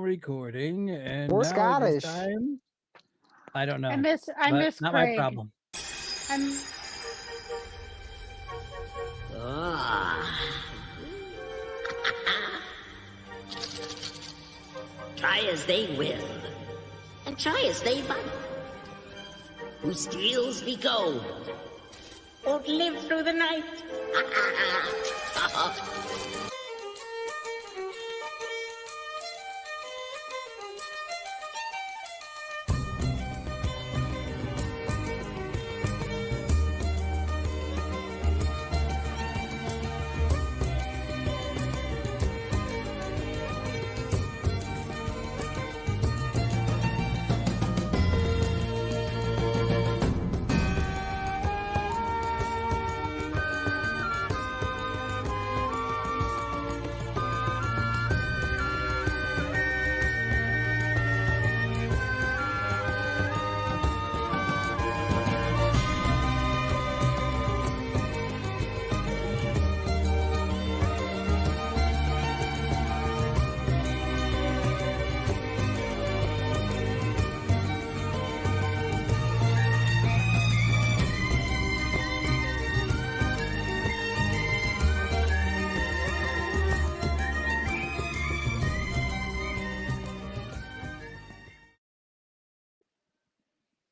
recording, and We're now Scottish. it is time. I don't know. I miss not Craig. my problem. Try as they will, and try as they might, who steals me gold won't live through the night.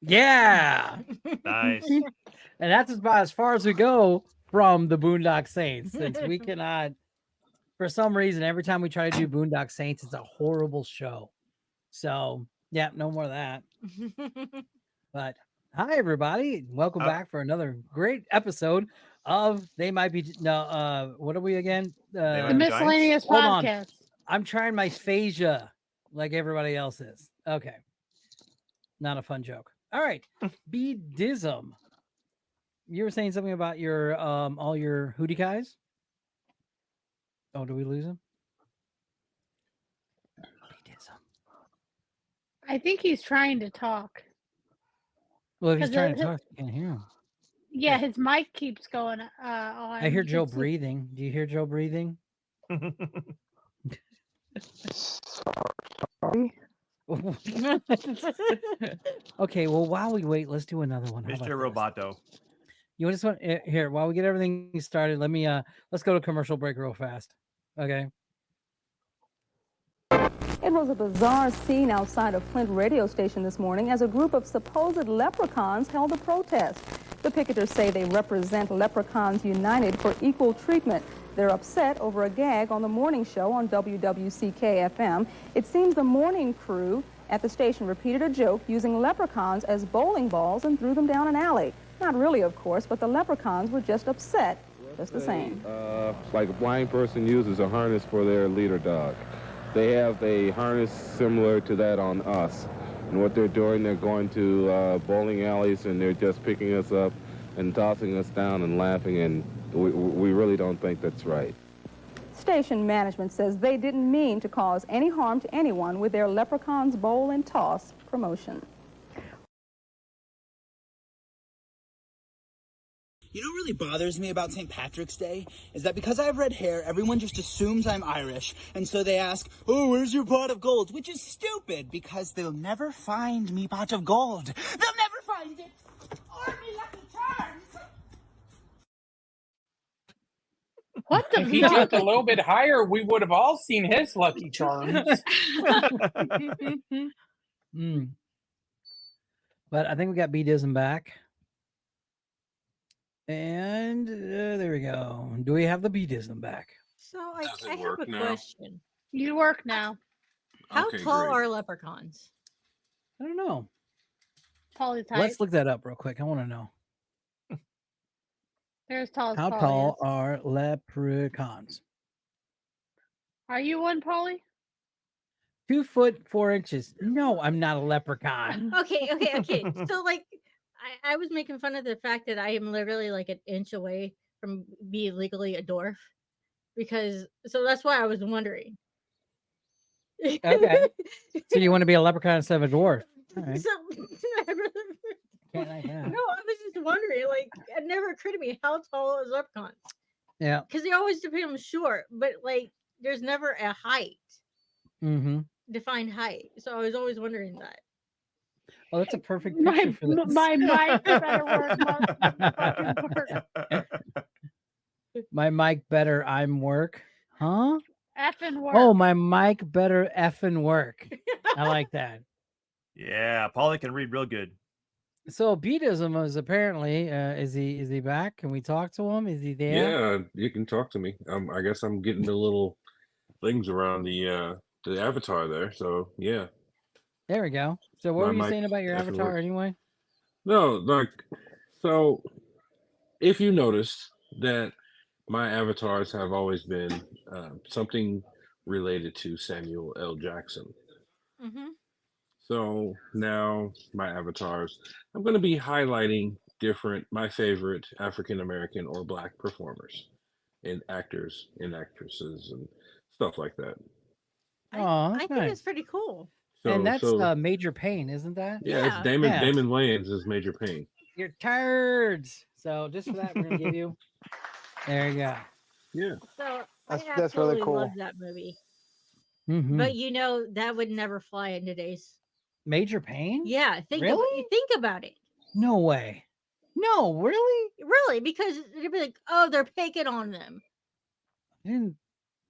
Yeah, Nice. and that's about as far as we go from the Boondock Saints, since we cannot, for some reason, every time we try to do Boondock Saints, it's a horrible show. So yeah, no more of that. But hi everybody, welcome back for another great episode of They Might Be what are we again? The Miscellaneous Hold on. Podcast. I'm trying my phasia like everybody else is. Okay. Not a fun joke. All right. B-Dism. You were saying something about your all your hootie guys? Oh, do we lose him? B-Dism. I think he's trying to talk. Well, if he's 'Cause trying to talk, you can't hear him. Yeah, his mic keeps going on. I hear You Joe can see- breathing. Do you hear Joe breathing? Sorry. Okay, well, while we wait, let's do another one. How about Mr. this? Roboto. You just want here while we get everything started. Let me let's go to commercial break real fast. Okay. It was a bizarre scene outside a Flint radio station this morning as a group of supposed leprechauns held a protest. The picketers say they represent Leprechauns United for equal treatment. They're upset over a gag on the morning show on WWCK-FM. It seems the morning crew at the station repeated a joke using leprechauns as bowling balls and threw them down an alley. Not really, of course, but the leprechauns were just upset, just the same. Like a blind person uses a harness for their leader dog. They have a harness similar to that on us. And what they're doing, they're going to bowling alleys and they're just picking us up and tossing us down and laughing, and we really don't think that's right. Station management says they didn't mean to cause any harm to anyone with their Leprechauns Bowl and Toss promotion. You know what really bothers me about St. Patrick's Day is that because I have red hair, everyone just assumes I'm Irish, and so they ask, "Oh, where's your pot of gold?" Which is stupid, because they'll never find me pot of gold. They'll never find it! Or me lucky charms! What the If he jumped a little bit higher, we would have all seen his Lucky Charms. But I think we got B-Dism back. And there we go. Do we have the B-Dism back? So I have a question. You work now. How Okay, tall great. are leprechauns? I don't know. Polly's height. Let's look that up real quick. I want to know. They're as tall as How Polly tall is. are leprechauns? Are you one, Polly? 2 foot 4 inches. No, I'm not a leprechaun. Okay. So like, I was making fun of the fact that I am literally like an inch away from being legally a dwarf, so that's why I was wondering. Okay. So you want to be a leprechaun instead of a dwarf? All right. So Can't like that. no, I was just wondering. Like, it never occurred to me how tall is leprechaun, Yeah. because they always depend on short, but like, there's never a height. Mm-hmm. defined height. So I was always wondering that. Oh, that's a perfect My picture for this. my mic better work. Fucking work. My mic better I'm work. Huh? Effing work. Oh, my mic better effing work. I like that. Yeah, Paulie can read real good. So Beatism is apparently is he back? Can we talk to him? Is he there? Yeah, you can talk to me. I guess I'm getting the little things around the avatar there. So yeah, There we go. So what My were you mic saying about your definitely avatar works. anyway? no, like so. If you noticed that my avatars have always been something related to Samuel L. Jackson. Mm-hmm. So now my avatars, I'm going to be highlighting my favorite African American or Black performers and actors and actresses and stuff like that. Oh, I that's think nice. it's pretty cool. So, And that's so Major Payne, isn't that? yeah, it's Yeah. Damon Yeah. Damon Wayans is Major Payne. You're turds. So just for that, we're gonna give you. There you go. Yeah, So That's I really absolutely cool. love that movie. Mhm. But you know that would never fly in today's. Major Payne? Yeah, Really? think about it. No way. No, really? Really, because it'd be like, oh, they're picking on them.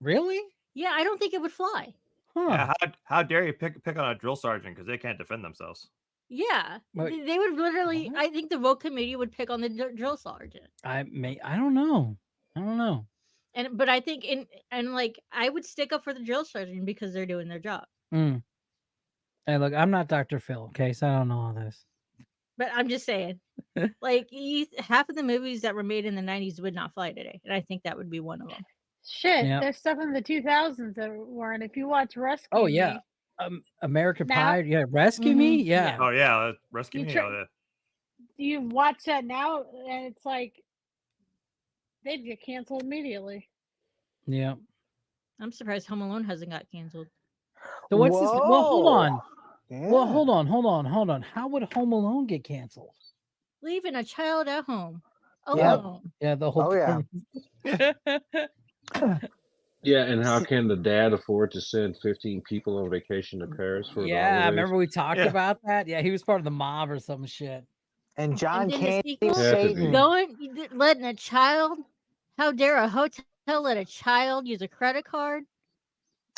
Really? Yeah, I don't think it would fly. Huh. Yeah, how dare you pick on a drill sergeant because they can't defend themselves? Yeah, But- they would literally. What? I think the vote committee would pick on the drill sergeant. I don't know. I don't know. But I think like I would stick up for the drill sergeant because they're doing their job. Mm. Hey, look, I'm not Dr. Phil, okay? So I don't know all this. But I'm just saying, like half of the movies that were made in the '90s would not fly today, and I think that would be one of them. Shit, Yep. there's stuff in the 2000s that weren't. If you watch Rescue Oh Me, yeah. American Now- Pie. Yeah, Rescue Me. Mhm, Yeah. Oh yeah, rescue You me. try- Oh, yeah. you watch that now, and it's like they'd get canceled immediately. Yeah. I'm surprised Home Alone hasn't got canceled. So what's this? Well, hold Whoa. on. Yeah. Well, hold on. How would Home Alone get canceled? Leaving a child at home Yep. alone. Yeah, the whole. Oh, yeah. yeah. And how can the dad afford to send 15 people on vacation to Paris for the Yeah, holidays? remember we talked Yeah. about that? Yeah, he was part of the mob or some shit. And John And then the Candy sequel, Had to be. Satan. letting a child. How dare a hotel let a child use a credit card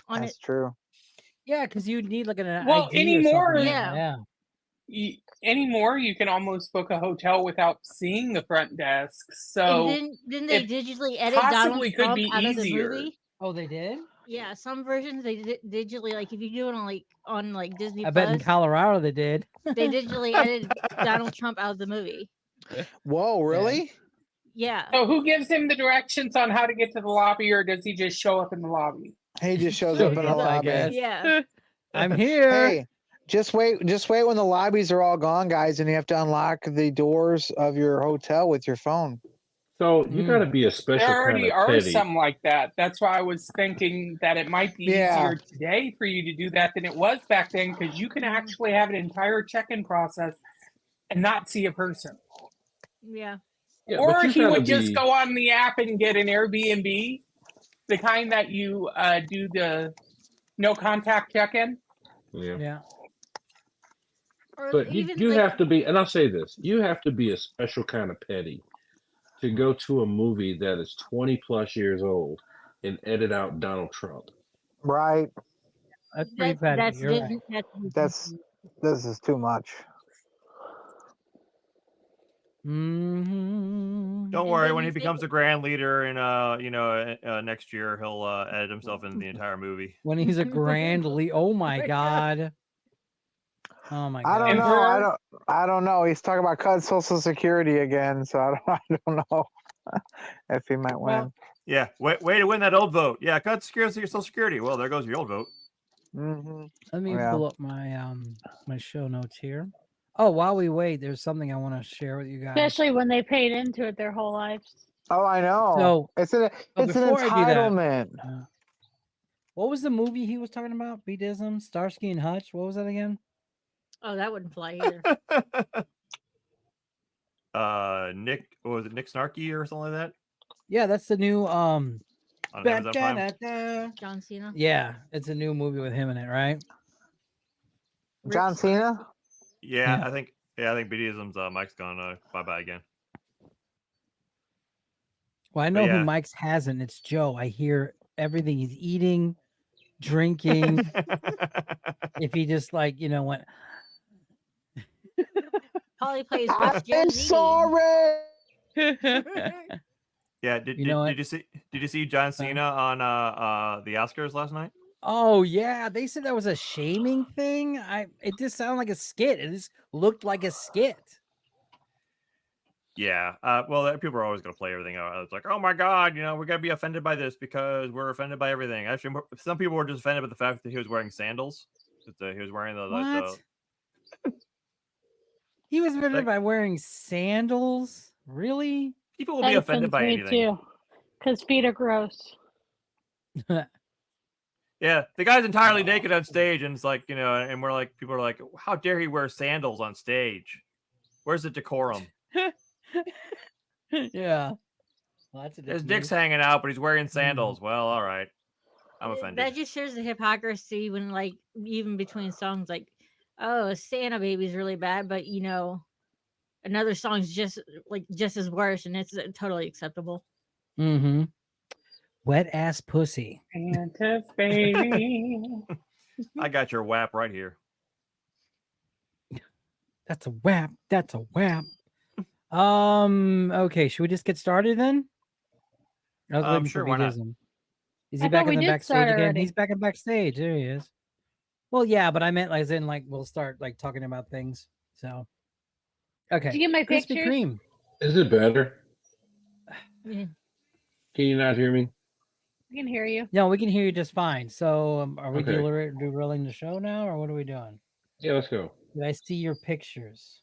on That's it? true. Yeah, because you'd need like an Well, ID or anymore- something. Yeah. Anymore, you can almost book a hotel without seeing the front desk. So And didn't they it digitally edit Donald possibly could Trump be out easier. of the movie? Oh, they did? Yeah, some versions they digitally, like if you do it on Disney I bet in Plus, Colorado they did. they digitally edited Donald Trump out of the movie. Whoa, really? Yeah. So who gives him the directions on how to get to the lobby, or does he just show up in the lobby? He just shows Shows up in the up, I lobby. guess. Yeah. I'm here. Hey, just wait when the lobbies are all gone, guys, and you have to unlock the doors of your hotel with your phone. So you got to be a special There kind already of are petty. some like that. That's why I was thinking that it might be Yeah. easier today for you to do that than it was back then, because you can actually have an entire check-in process and not see a person. Yeah. Yeah, Or but you he gotta would just be- go on the app and get an Airbnb, the kind that you do the no contact check-in. Yeah. Yeah. Or But you even have to be, and I'll say this, you have to be a special kind of petty to go to a movie that is 20 plus years old and edit out Donald Trump. Right. That's pretty petty. that's You're Disney. right. That's This is too much. Mhm. Don't And worry. then When you he becomes think- a grand leader in next year, he'll edit himself into the entire movie. When he's a grand oh my god. Oh my god. I don't And know. her- I don't know. He's talking about cutting Social Security again, so I don't know if he might win. Well, Yeah, way to win that old vote. Yeah, cut Social Security. Well, there goes your old vote. Mm-hmm. Let me Yeah. pull up my my show notes here. Oh, while we wait, there's something I want to share with you guys. Especially when they paid into it their whole lives. Oh, I know. So- it's an before I do that- entitlement. What was the movie he was talking about? Beatism, Starsky and Hutch. What was that again? Oh, that wouldn't fly either. Nick, what was it, Nick Snarky or something like that? Yeah, that's the new on Amazon Prime. John Cena. Yeah, it's a new movie with him in it, right? John Cena? Yeah, I think BDism's Mike's gone bye-bye again. Well, I know who Mike's hasn't. It's Joe. I hear everything he's eating, drinking. If he just went. Probably plays I'm sorry. Yeah, did you see John Cena on the Oscars last night? Oh yeah, they said that was a shaming thing. It just sounded like a skit. It just looked like a skit. Yeah. Well, people are always going to play everything out. It's like, oh my God, we're going to be offended by this because we're offended by everything. Actually, some people were just offended by the fact that he was wearing sandals. That he was wearing What? He was offended by wearing sandals? Really? People will be offended by anything. Me too, because feet are gross. Yeah, the guy's entirely naked on stage, and it's like, and people are like, how dare he wear sandals on stage? Where's the decorum? Yeah. Well, that's his dick's hanging out, but he's wearing sandals. Well, all right. I'm offended. That just shows the hypocrisy when, even between songs, oh, Santa Baby's really bad, but another song's just as worse, and it's totally acceptable. Mm-hmm. Wet ass pussy. Santa's baby. I got your WAP right here. That's a WAP. That's a WAP. Okay, should we just get started then? I was waiting sure, for why not? BDism. Is he back in the backstage again? Already. He's back in backstage. There he is. Well, yeah, but I meant we'll start talking about things. So, okay. Did you get my Krispy pictures? Kreme. Is it better? Yeah. Can you not hear me? I can hear you. No, we can hear you just fine. So, are we Okay. derailing the show now, or what are we doing? Yeah, let's go. Did I see your pictures?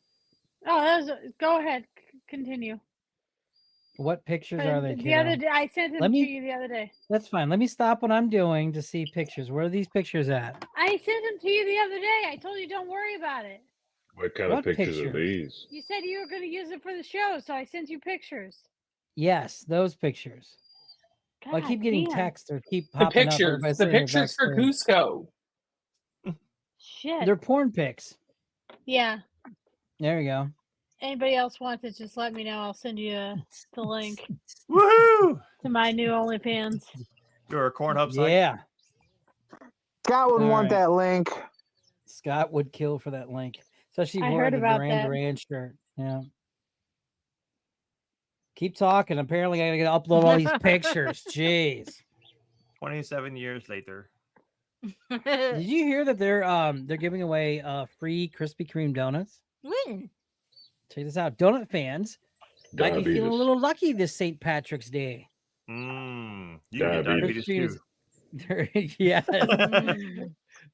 Oh, go ahead. Continue. What pictures are they? The other day, I sent them to you the other day. That's fine. Let me stop what I'm doing to see pictures. Where are these pictures at? I sent them to you the other day. I told you don't worry about it. What kind of pictures are these? You said you were going to use it for the show, so I sent you pictures. Yes, those pictures. I keep getting texts or keep The popping pictures. up. The pictures for Cusco. Shit. They're porn pics. Yeah. There we go. Anybody else wants it, just let me know. I'll send you the link. Woohoo! To my new OnlyFans. You're a Cornhub site? Yeah. Scott would want that link. Scott would kill for that link. Especially I for heard the about Duran that. Duran shirt. Yeah. Keep talking. Apparently, I gotta upload all these pictures. Jeez. 27 years later. Did you hear that they're giving away free Krispy Kreme donuts? When? Check this out. Donut fans might be feeling a little lucky this St. Patrick's Day. You get diabetes too. Yes.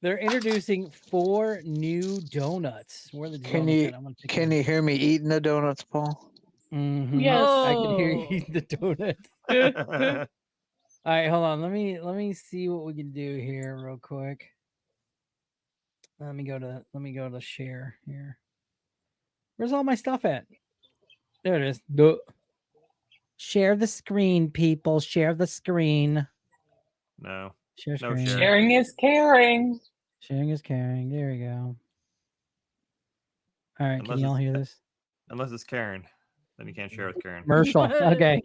They're introducing 4 new donuts. Where are the donuts? Can you hear me eating the donuts, Paul? Mm-hmm. Yes. I can hear you eating the donuts. All right, hold on. Let me see what we can do here real quick. Let me go to share here. Where's all my stuff at? There it is. Share the screen, people. Share the screen. No. Share No screen. Sharing is caring. Sharing is caring. There we go. All right, Unless can y'all hear this? Unless it's Karen. Then you can't share with Karen. Commercial. Okay.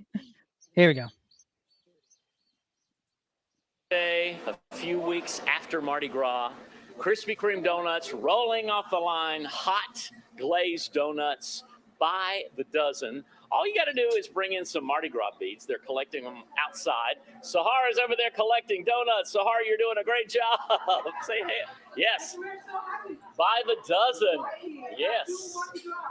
Here we go. Day, a few weeks after Mardi Gras, Krispy Kreme donuts rolling off the line, hot glazed donuts by the dozen. All you got to do is bring in some Mardi Gras beads. They're collecting them outside. Sahara's over there collecting donuts. Sahara, you're doing a great job. Say hey. Yes. By the dozen. Yes.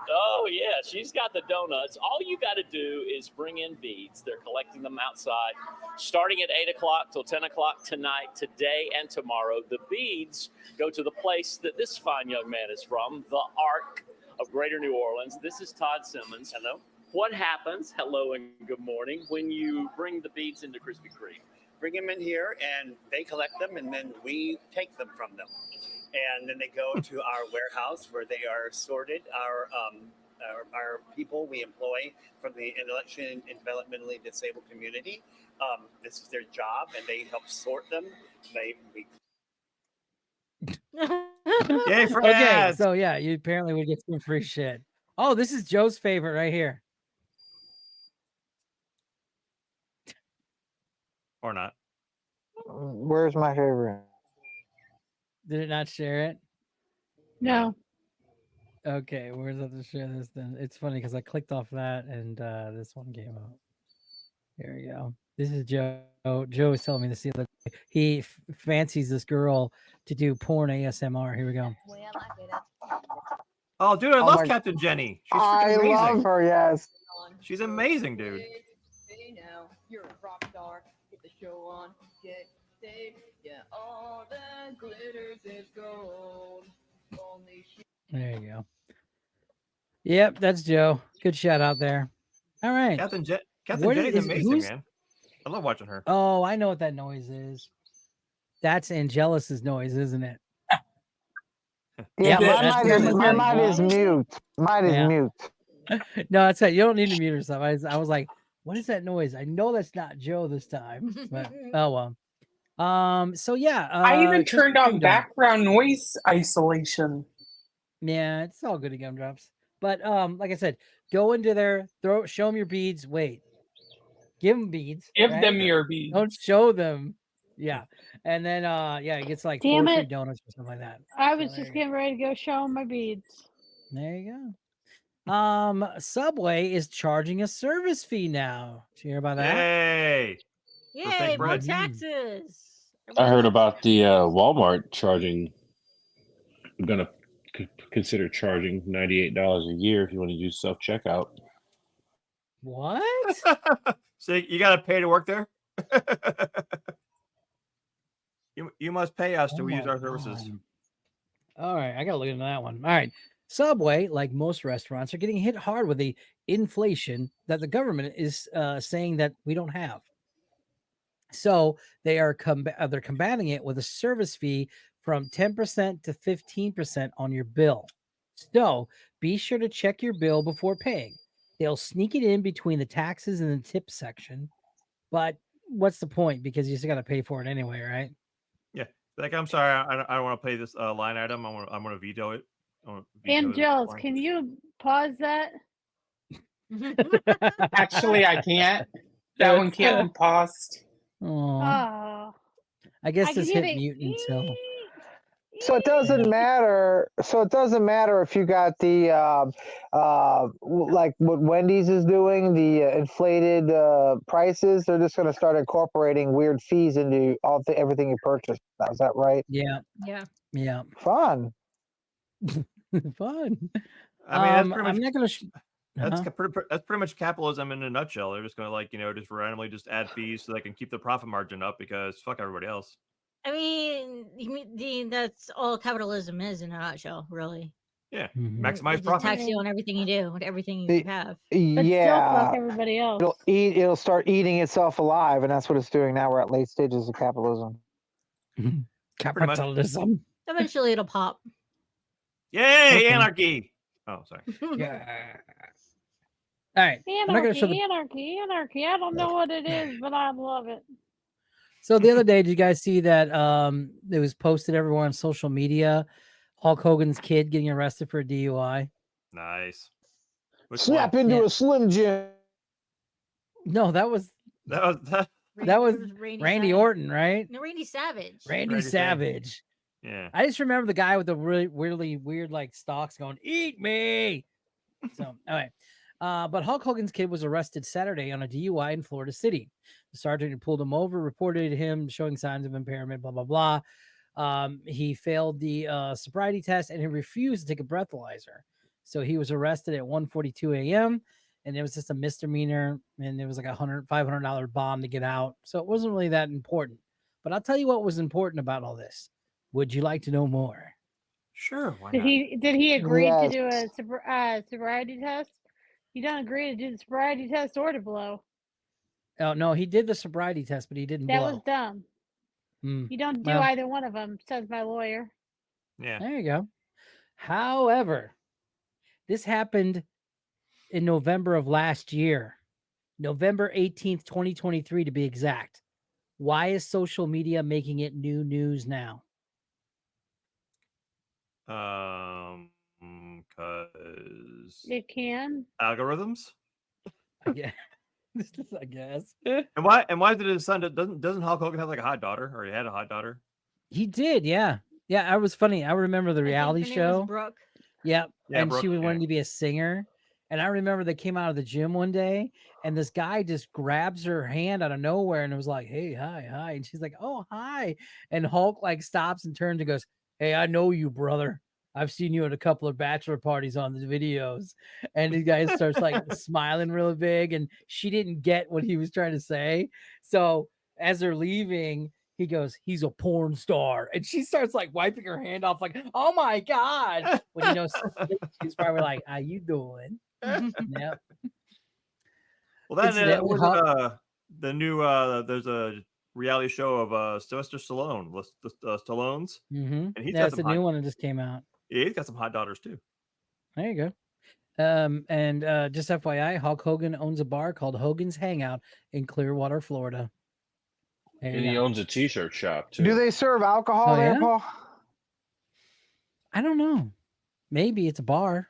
Oh, yeah. She's got the donuts. All you got to do is bring in beads. They're collecting them outside, starting at 8 o'clock till 10 o'clock tonight, today and tomorrow. The beads go to the place that this fine young man is from, the Ark of Greater New Orleans. This is Todd Simmons. Hello. What happens, hello and good morning, when you bring the beads into Krispy Kreme? Bring them in here and they collect them and then we take them from them. And then they go to our warehouse where they are sorted. Our people we employ from the intellectually and developmentally disabled community This is their job, and they help sort them. We Yay for Okay, ads. so yeah, you apparently would get some free shit. Oh, this is Joe's favorite right here. Or not. Where's my favorite? Did it not share it? No. Okay, where's up to share this then? It's funny because I clicked off that and this one came up. Here we go. This is Joe. Joe was telling me this the other day. He fancies this girl to do porn ASMR. Here we go. Oh, dude, I Oh love my- Captain Jenny. She's I freaking amazing. love her. Yes. She's amazing, dude. Hey now, you're a rock star. Get the show on. Get saved. Yeah, all that glitters is gold. Only There you go. Yep, that's Joe. Good shout out there. All right. Captain What Jenny's is- amazing, who's- man. I love watching her. Oh, I know what that noise is. That's Angelus's noise, isn't it? Yeah, that's my good. mic is mute. Mine is Yeah. mute. No, that's it. You don't need to mute yourself. I was like, what is that noise? I know that's not Joe this time. But oh well. So yeah. I even Krispy turned on Kreme background noise isolation. Yeah, it's all good at Gumdrops. But like I said, go into there, show them your beads. Wait, give them beads. Give right? them your beads. Don't show them. Yeah, and then yeah, it gets like Damn 4 free it. donuts or something like that. I was just getting ready to go show him my beads. There you go. Subway is charging a service fee now. Did you hear about that? Yay! Yay, more bread. taxes. I heard about the Walmart charging. I'm gonna consider charging $98 a year if you want to use self checkout. What? So you got to pay to work there? You must pay us to Oh use my our services. God. All right, I gotta look into that one. All right. Subway, like most restaurants, are getting hit hard with the inflation that the government is saying that we don't have. So they are they're combating it with a service fee from 10% to 15% on your bill. So be sure to check your bill before paying. They'll sneak it in between the taxes and the tip section. But what's the point? Because you just got to pay for it anyway, right? Yeah. Like, I'm sorry, I don't want to pay this line item. I'm gonna veto it. Angels, can you pause that? Actually, I can't. That one can't be paused. Oh, Oh. I guess I this can hit hear mute until. So it doesn't matter. So it doesn't matter if you got the like what Wendy's is doing, the inflated prices. They're just going to start incorporating weird fees into everything you purchase. Is that right? Yeah. Yeah. Yeah. Fun. Fun. I mean, that's pretty much, I'm not gonna. that's pretty much capitalism in a nutshell. They're just gonna just randomly just add fees so they can keep the profit margin up because fuck everybody else. I mean, that's all capitalism is in a nutshell, really. Yeah, Mm-hmm. maximize Just profit. tax you on everything you do, and everything you have. But still Yeah. fuck everybody else. It'll start eating itself alive, and that's what it's doing now. We're at late stages of capitalism. Capitalism. Eventually, it'll pop. Yay, anarchy! Oh, sorry. Yeah. All right. I'm not gonna show the. Anarchy. I don't know what it is, but I love it. So the other day, did you guys see that it was posted everywhere on social media? Hulk Hogan's kid getting arrested for a DUI. Nice. Snap into a Slim Jim. No, that was Randy Orton, right? No, Randy Savage. Randy Savage. Yeah. I just remember the guy with the really weird like stalks going, "Eat me." So all right. But Hulk Hogan's kid was arrested Saturday on a DUI in Florida City. The sergeant who pulled him over reported him showing signs of impairment, blah, blah, blah. He failed the sobriety test and he refused to take a breathalyzer. So he was arrested at 1:42 a.m. and it was just a misdemeanor. And it was like $500 bond to get out. So it wasn't really that important. But I'll tell you what was important about all this. Would you like to know more? Sure. Why Did not? he agree to Yes. do a sobriety test? You don't agree to do the sobriety test or to blow. Oh, no, he did the sobriety test, but he didn't That blow. was dumb. Mm. You don't do Well, either one of them, says my lawyer. Yeah. There you go. However, this happened in November of last year. November 18th, 2023 to be exact. Why is social media making it new news now? Because It can. algorithms. Yeah, I guess. And why did his son doesn't Hulk Hogan have like a hot daughter, or he had a hot daughter? He did, yeah. Yeah, I was funny. I remember the I think reality her name was show. Brooke. Yep. Yeah, And Brooke, she was yeah. wanting to be a singer. And I remember they came out of the gym one day and this guy just grabs her hand out of nowhere and it was like, hey, hi. And she's like, oh, hi. And Hulk like stops and turns and goes, hey, I know you, brother. I've seen you at a couple of bachelor parties on the videos. And the guy starts like smiling real big. And she didn't get what he was trying to say. So as they're leaving, he goes, he's a porn star. And she starts like wiping her hand off, like, oh my God. When you know, she's probably like, how you doing? Yep. Well, that Incidentally, was Hulk- the new. There's a reality show of Sylvester Stallone, the Stallones, and he's got That's some a new hot, one that just came out. yeah, he's got some hot daughters too. There you go. And just FYI, Hulk Hogan owns a bar called Hogan's Hangout in Clearwater, Florida. There And you he go. owns a t-shirt shop too. Do they serve alcohol Oh, there, yeah? Paul? I don't know. Maybe it's a bar.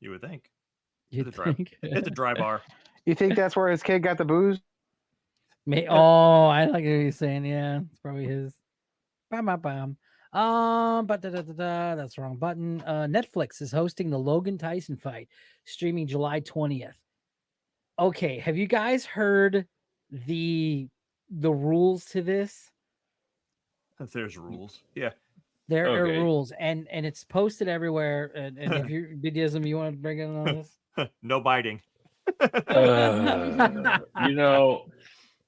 You would think. You'd It's a dry, think. it's a dry bar. You think that's where his kid got the booze? Oh, I like what you're saying. Yeah, it's probably his. Bam. But that's the wrong button. Netflix is hosting the Logan Tyson fight, streaming July 20th. Okay, have you guys heard the rules to this? There's rules. Yeah. There are Okay. rules, and it's posted everywhere. And if you BDSM, you want to bring in on this? No biting. You know,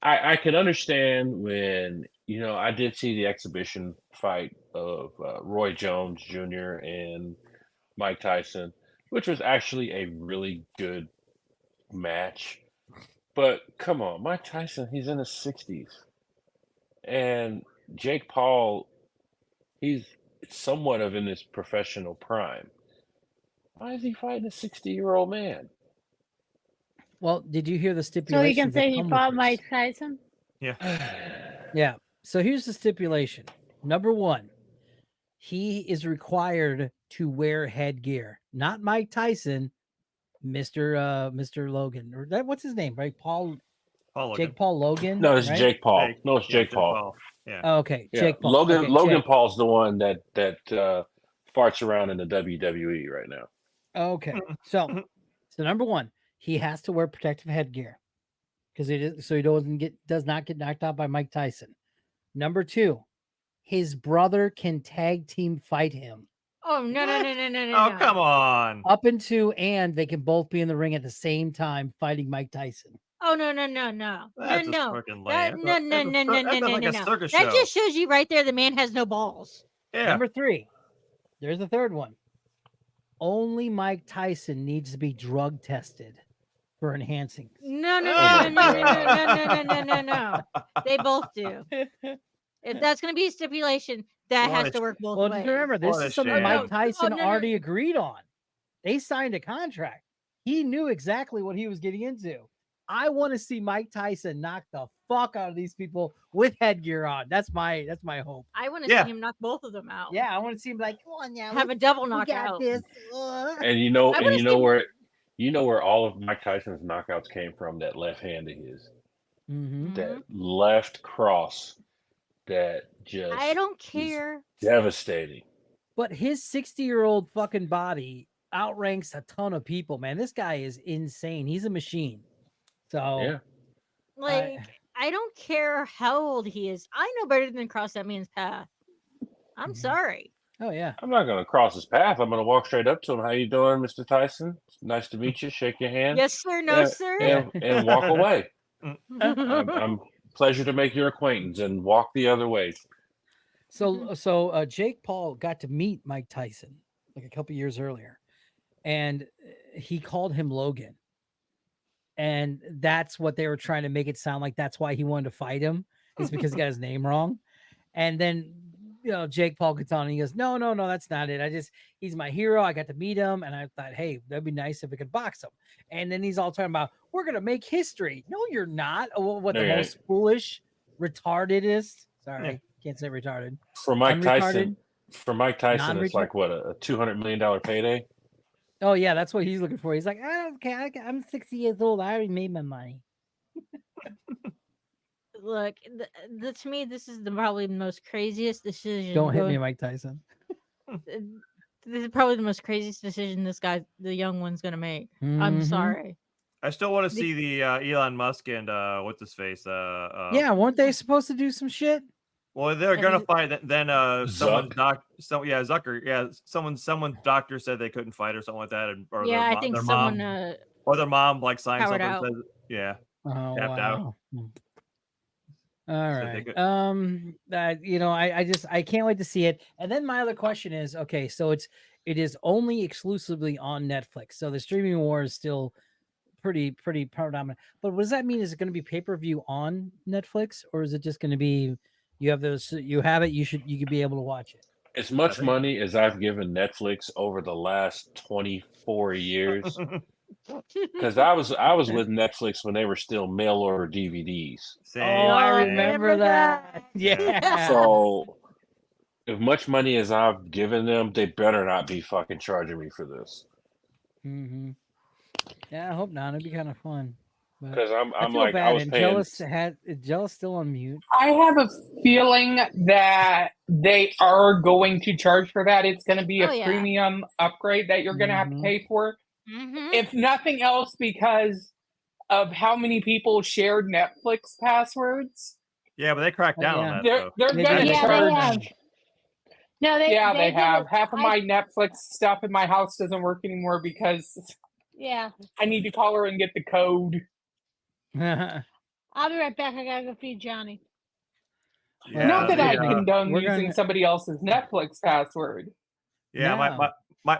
I can understand when, you know, I did see the exhibition fight of Roy Jones Jr. and Mike Tyson, which was actually a really good match. But come on, Mike Tyson, he's in his 60s. And Jake Paul, he's somewhat of in his professional prime. Why is he fighting a 60-year-old man? Well, did you hear the So stipulations? you can say that he come with fought this? Mike Tyson? Yeah. Yeah. So here's the stipulation. Number one, he is required to wear headgear. Not Mike Tyson, Mr. Logan. Or that what's his name, right? Paul Logan. Jake Paul Logan. No, it's right? Jake Paul. Jake- No, it's yeah, Jake Paul. Yeah. Oh, okay. Yeah, Jake Paul. Logan Okay, Logan Jake. Paul's the one that farts around in the WWE right now. Okay. So number one, he has to wear protective headgear because he does not get knocked out by Mike Tyson. Number two, his brother can tag team fight him. Oh no. Oh, come on. Up into and they can both be in the ring at the same time fighting Mike Tyson. Oh no. That's just fucking That, lame. no. That's like a circus That show. just shows you right there the man has no balls. Yeah. Number three, there's the third one. Only Mike Tyson needs to be drug tested for enhancing. No. They both do. If that's going to be a stipulation, that What has to work both Well, ways. just remember, this What a is something shame. Mike Tyson no. already agreed on. They signed a contract. He knew exactly what he was getting into. I want to see Mike Tyson knock the fuck out of these people with headgear on. That's my hope. I want to Yeah. see him knock both of them out. Yeah, I want to see him like, come on now, Have a double we got knockout. this. And you know, I wanna see- where all of Mike Tyson's knockouts came from, that left hand of his. Mhm. That left cross that just I don't care. devastating. But his 60-year-old fucking body outranks a ton of people, man. This guy is insane. He's a machine. So Yeah. Like, I don't care how old he is. I know better than cross that man's path. I'm sorry. Oh yeah. I'm not gonna cross his path. I'm gonna walk straight up to him. How you doing, Mr. Tyson? Nice to meet you. Shake your hand. Yes, sir. No, sir. And walk away. I'm pleasure to make your acquaintance and walk the other way. So Jake Paul got to meet Mike Tyson like a couple years earlier, and he called him Logan. And that's what they were trying to make it sound like. That's why he wanted to fight him, is because he got his name wrong. And then Jake Paul gets on and he goes, no, that's not it. He's my hero. I got to meet him. And I thought, hey, that'd be nice if we could box him. And then he's all talking about, we're going to make history. No, you're not. What the most foolish, retardedest. Sorry, can't say retarded. For Mike Tyson, it's like what, a $200 million payday? Oh yeah, that's what he's looking for. He's like, I don't care. I'm 60 years old. I already made my money. Look, to me, this is probably the most craziest decision. Don't hit me, Mike Tyson. This is probably the most craziest decision the young one's gonna make. I'm sorry. I still want to see the Elon Musk and what's his face. Yeah, weren't they supposed to do some shit? Well, they're gonna fight. Then someone's Zucker. Yeah, someone's doctor said they couldn't fight or something like that. I think someone or their mom like signed something. out. Says, yeah, tapped out. All right. I can't wait to see it. And then my other question is, okay, so it is only exclusively on Netflix. So the streaming war is still pretty predominant. But what does that mean? Is it going to be pay-per-view on Netflix, or is it just going to be you have it, you could be able to watch it? As much money as I've given Netflix over the last 24 years. Because I was with Netflix when they were still mail order DVDs. I remember that. Yeah. So, as much money as I've given them, they better not be fucking charging me for this. Mm-hmm. Yeah, I hope not. It'd be kind of fun. Because I'm like, I was paying. Is Jealous still on mute? I have a feeling that they are going to charge for that. It's going to be a premium upgrade that you're going to have to pay for. Mm-hmm. If nothing else, because of how many people shared Netflix passwords. Yeah, but they cracked down on that. They're going to charge. No, they have. Half of my Netflix stuff in my house doesn't work anymore because I need to call her and get the code. I'll be right back. I gotta go feed Johnny. Yeah, Not that I condone using somebody else's Netflix password. Yeah,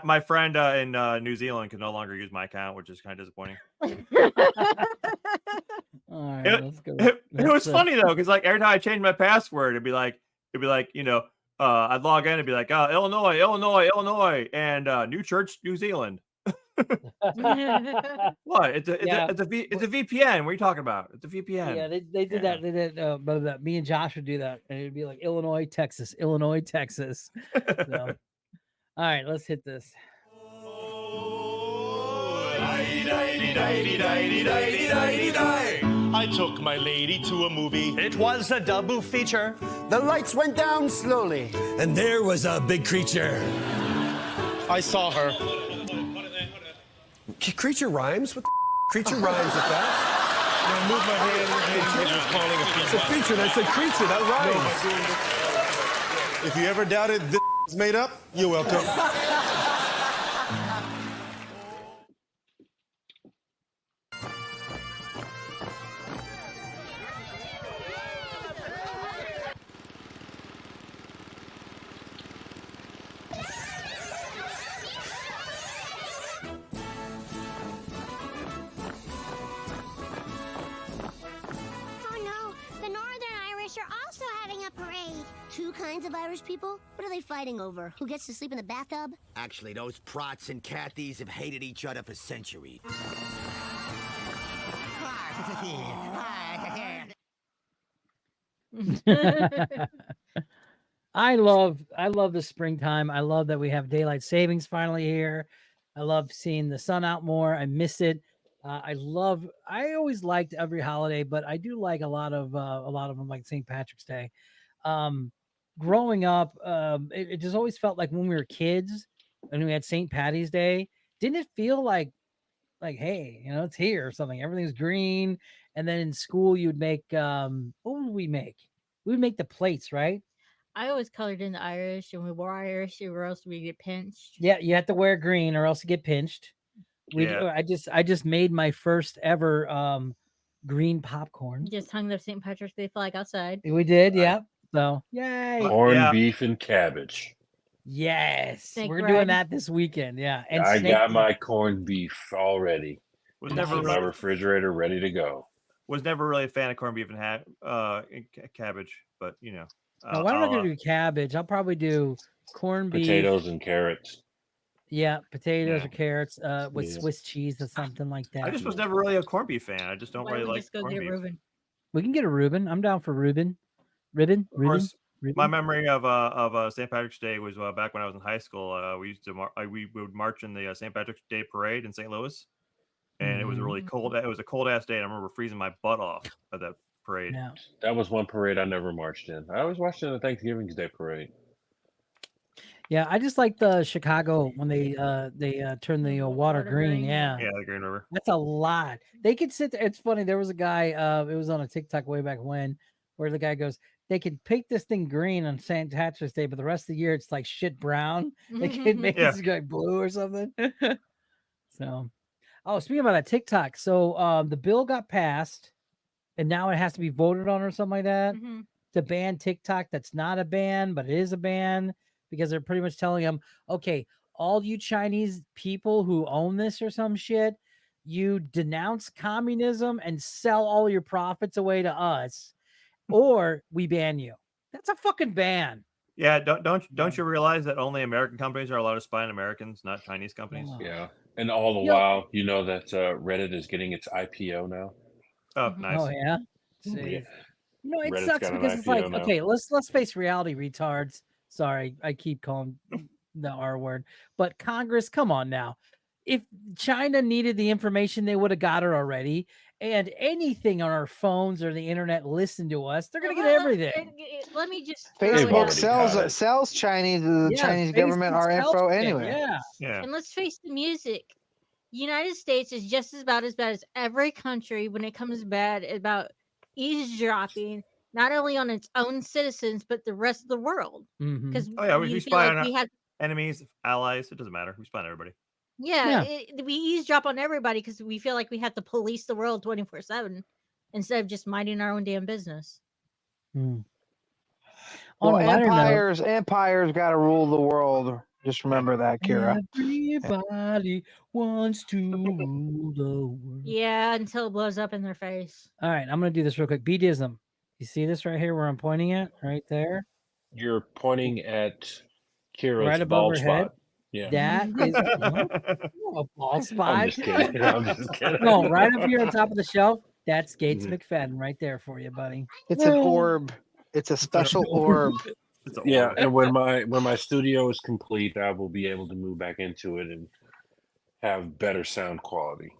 my friend in New Zealand can no longer use my account, which is kind of disappointing. All right, let's go. It was funny though, because like every time I changed my password, it'd be like I'd log in and be like, Illinois, and New Church, New Zealand. What? It's a VPN. What are you talking about? It's a VPN. Yeah, they did that. They did. But me and Josh would do that, and it'd be like Illinois, Texas. So, all right, let's hit this. I took my lady to a movie. It was a double feature. The lights went down slowly, and there was a big creature. I saw her. Creature rhymes? What the creature rhymes with that? I moved my hand. It's a feature. That's a creature. That rhymes. If you ever doubted this is made up, you're welcome. Two kinds of Irish people? What are they fighting over? Who gets to sleep in the bathtub? Actually, those Prots and Cathys have hated each other for centuries. I love the springtime. I love that we have daylight savings finally here. I love seeing the sun out more. I miss it. I always liked every holiday, but I do like a lot of them, like St. Patrick's Day. Growing up, it just always felt like when we were kids and we had St. Patty's Day, didn't it feel like, hey, it's here or something? Everything's green. And then in school, you'd make, what would we make? We would make the plates, right? I always colored in the Irish, and we wore Irish, or else we get pinched. Yeah, you have to wear green or else you get pinched. I just made my first ever green popcorn. Just hung the St. Patrick's Day flag outside. We did, yeah. So, yay. Corned beef and cabbage. Yes. Snake We're bread. doing that this weekend, yeah. And I got my corned beef already. Was It's in my refrigerator ready to go. Was never really a fan of corned beef and cabbage, but Now, why am I going to do cabbage? I'll probably do corned beef. Potatoes and carrots. Yeah, potatoes Yeah. or carrots with Yeah. Swiss cheese or something like that. I just was never really a corned beef fan. I just don't Why really don't we like just go corned get beef. Reuben? We can get a Reuben. I'm down for Reuben. Reuben. Of course, my memory of St. Patrick's Day was back when I was in high school. We used to we would march in the St. Patrick's Day parade in St. Louis, and it was a really cold. It was a cold ass day, and I remember freezing my butt off at that parade. Yeah. That was one parade I never marched in. I always watched in the Thanksgiving Day parade. Yeah, I just like the Chicago when they turn the water green. Yeah, Yeah, the Green River. that's a lot. They could sit there. It's funny. There was a guy. It was on a TikTok way back when, where the guy goes, "They could paint this thing green on St. Patrick's Day, but the rest of the year it's like shit brown. They could make it like blue or something." So, speaking about that TikTok, so the bill got passed, and now it has to be voted on or something like that to ban TikTok. That's not a ban, but it is a ban because they're pretty much telling them, okay, all you Chinese people who own this or some shit, you denounce communism and sell all your profits away to us, or we ban you. That's a fucking ban. Yeah, don't you realize that only American companies are allowed to spy on Americans, not Chinese companies? Yeah, and all the while, you know that Reddit is getting its IPO now. Oh, nice. Oh yeah. Yeah. See. You know, it Reddit's sucks got an because it's IPO like, now. okay, let's face reality, retards. Sorry, I keep calling the R word, but Congress, come on now. If China needed the information, they would have got it already. And anything on our phones or the internet listen to us, they're gonna get everything. Let me just Facebook sells Chinese the Chinese government our info anyway. Yeah. And let's face the music. United States is just about as bad as every country when it comes bad about eavesdropping, not only on its own citizens but the rest of the world. Because Oh yeah, we spy on enemies, allies. It doesn't matter. We spy on everybody. We eavesdrop on everybody because we feel like we have to police the world 24/7 instead of just minding our own damn business. Well, On a lighter note- empires got to rule the world. Just remember that, Kira. Everybody wants to rule the world. Yeah, until it blows up in their face. All right, I'm gonna do this real quick. BDism. You see this right here where I'm pointing at? Right there. You're pointing at Kira's Right above bald her head. spot. Yeah. That is a bald spot. I'm just kidding. I'm just kidding. No, right up here on top of the shelf. That's Gates McFadden right there for you, buddy. It's an orb. It's a special orb. Yeah, and when my studio is complete, I will be able to move back into it and have better sound quality.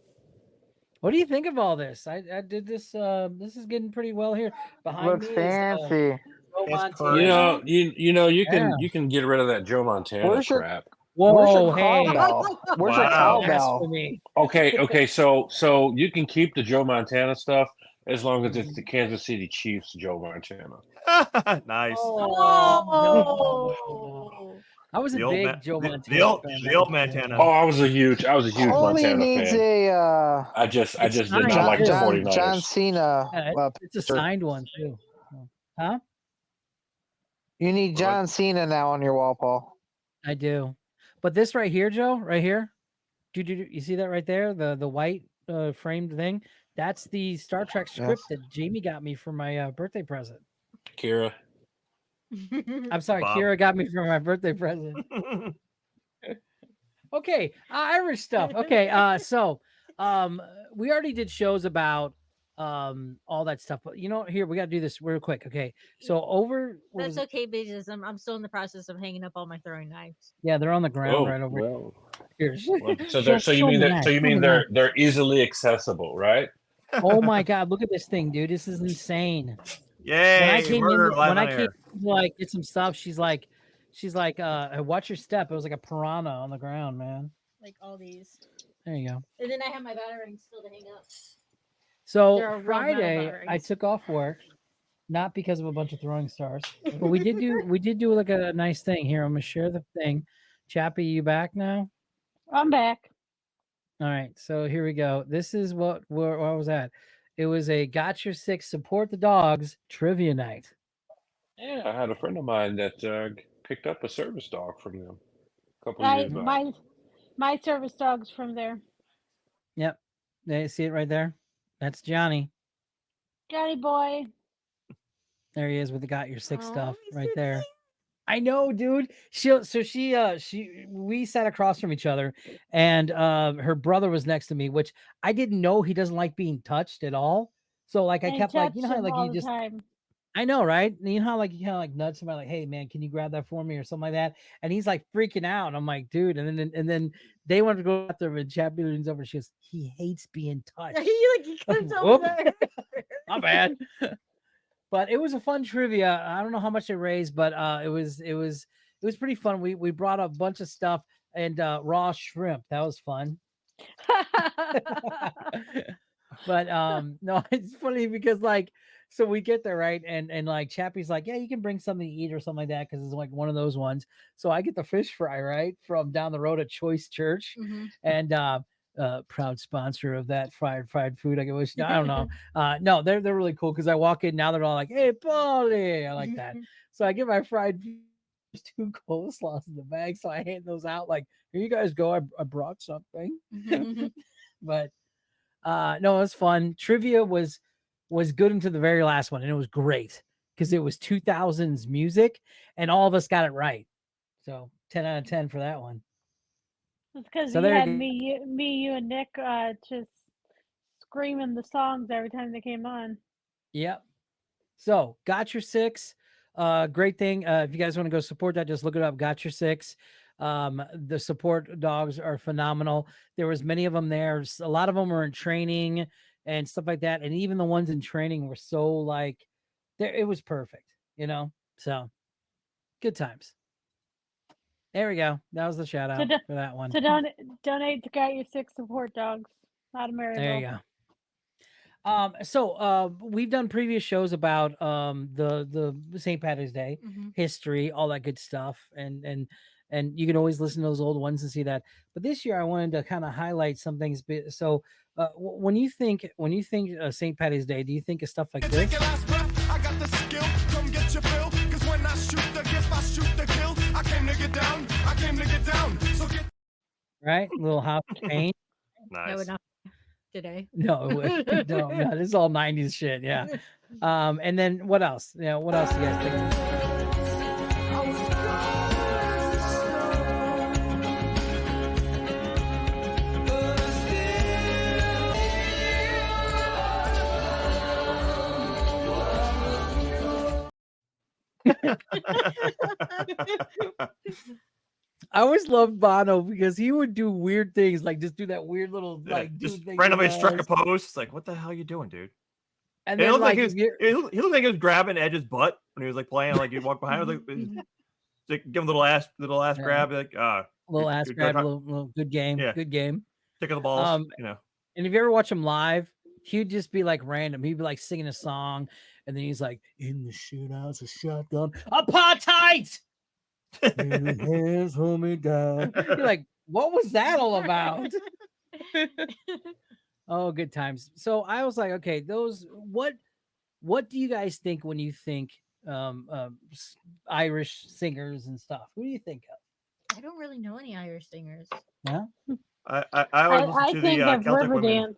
What do you think of all this? I did this. This is getting pretty well here. Behind Looks me fancy. is, Joe Montana. You can get rid of that Joe Montana Where's your- crap. Whoa, Where's your hey. cowbell? Where's your Wow. That's cowbell? for me. Okay, so you can keep the Joe Montana stuff as long as it's the Kansas City Chiefs Joe Montana. Nice. Oh. I was a The old big Ma- Joe the- Montana the old- fan. the old Montana. Oh, I was a huge Only Montana needs fan. a I just did not signed. like the John 49ers. Cena. Yeah, it's a signed one too. Huh? You need John Cena now on your wall, Paul. I do. But this right here, Joe, right here. You see that right there? The white framed thing? That's the Star Trek script that Jamie got me for my birthday present. Kira. I'm sorry, Bob. Kira got me for my birthday present. Okay, Irish stuff. Okay, so we already did shows about all that stuff, but here we got to do this real quick. Okay, so That's okay, because I'm still in the process of hanging up all my throwing knives. yeah, they're on the ground Oh, right over well. here. Well, so you mean they're easily accessible, right? Oh my god, look at this thing, dude! This is insane. Yay! When I came murder in, live when on I air. came to, like get some stuff, she's like, watch your step. It was like a piranha on the ground, man. Like all these. There you go. And then I have my batterings still to hang up. So There are real metal Friday, I batteries. took off work, not because of a bunch of throwing stars, but we did do like a nice thing here. I'm gonna share the thing. Chappie, you back now? I'm back. All right, so here we go. This is where I was at. It was a Got Your Six Support the Dogs trivia night. Yeah, I had a friend of mine that picked up a service dog from them a couple of years back. My service dog's from there. Yep, they see it right there. That's Johnny. Johnny boy. There he is with the got your sick stuff right there. I know, dude. We sat across from each other, and her brother was next to me, which I didn't know he doesn't like being touched at all. So like I kept like, you know how like you just time. I know, right? You know how like you kind of like nudge somebody like, hey man, can you grab that for me or something like that? And he's like freaking out. I'm like, dude, and then they wanted to go out there and Chappie leans over. She goes, he hates being touched. he comes over there. My bad. But it was a fun trivia. I don't know how much it raised, but it was pretty fun. We brought a bunch of stuff and raw shrimp. That was fun. But no, it's funny because like so we get there, right? And like Chappie's like, yeah, you can bring something to eat or something like that because it's like one of those ones. So I get the fish fry, right, from down the road at Choice Church, and proud sponsor of that fried food. I don't know. No, they're really cool because I walk in now, they're all like, hey, Paulie, I like that. So I get my fried fish, 2 coleslaws in the bag, so I hand those out like, here you guys go. I brought something. But no, it was fun. Trivia was good into the very last one, and it was great because it was 2000s music, and all of us got it right. So 10 out of 10 for that one. It's because So you there had you you, and Nick just screaming the songs every time they came on. Yep. So got your 6. Great thing. If you guys want to go support that, just look it up. Got your 6. The support dogs are phenomenal. There was many of them there. A lot of them were in training and stuff like that. And even the ones in training were so like there, it was perfect, you know? So good times. There we go. That was the shout out for that one. So donate to Got Your 6 support dogs out of Maryville. There you go. So we've done previous shows about the St. Patrick's Day history, all that good stuff, and you can always listen to those old ones and see that. But this year I wanted to kind of highlight some things. So when you think St. Patrick's Day, do you think of stuff like this? I got the skill, come get your fill. Cause when I shoot the gift, I shoot the kill. I came to get down, So get Right? Little house of paint. No, we're not today. No, no, this is all 90s shit. Yeah. And then what else? You know, what else do you guys think? I always loved Bono because he would do weird things, like just do that weird little like just randomly struck a post. It's like, what the hell are you doing, dude? And it then looked like he looked like he was grabbing Edge's butt when he was like playing. Like he'd walk behind, like give him a little ass grab, like little ass grab, little good game, good game. Tick of the balls, you know. And if you ever watch him live, he'd just be like random. He'd be like singing a song, and then he's like, "In the shoothouse, a shotgun, apartheid." Hands hold me down. You're like, what was that all about? Oh, good times. So I was like, okay, those what do you guys think when you think Irish singers and stuff? Who do you think of? I don't really know any Irish singers. Yeah. I think of Celtic women. Riverdance.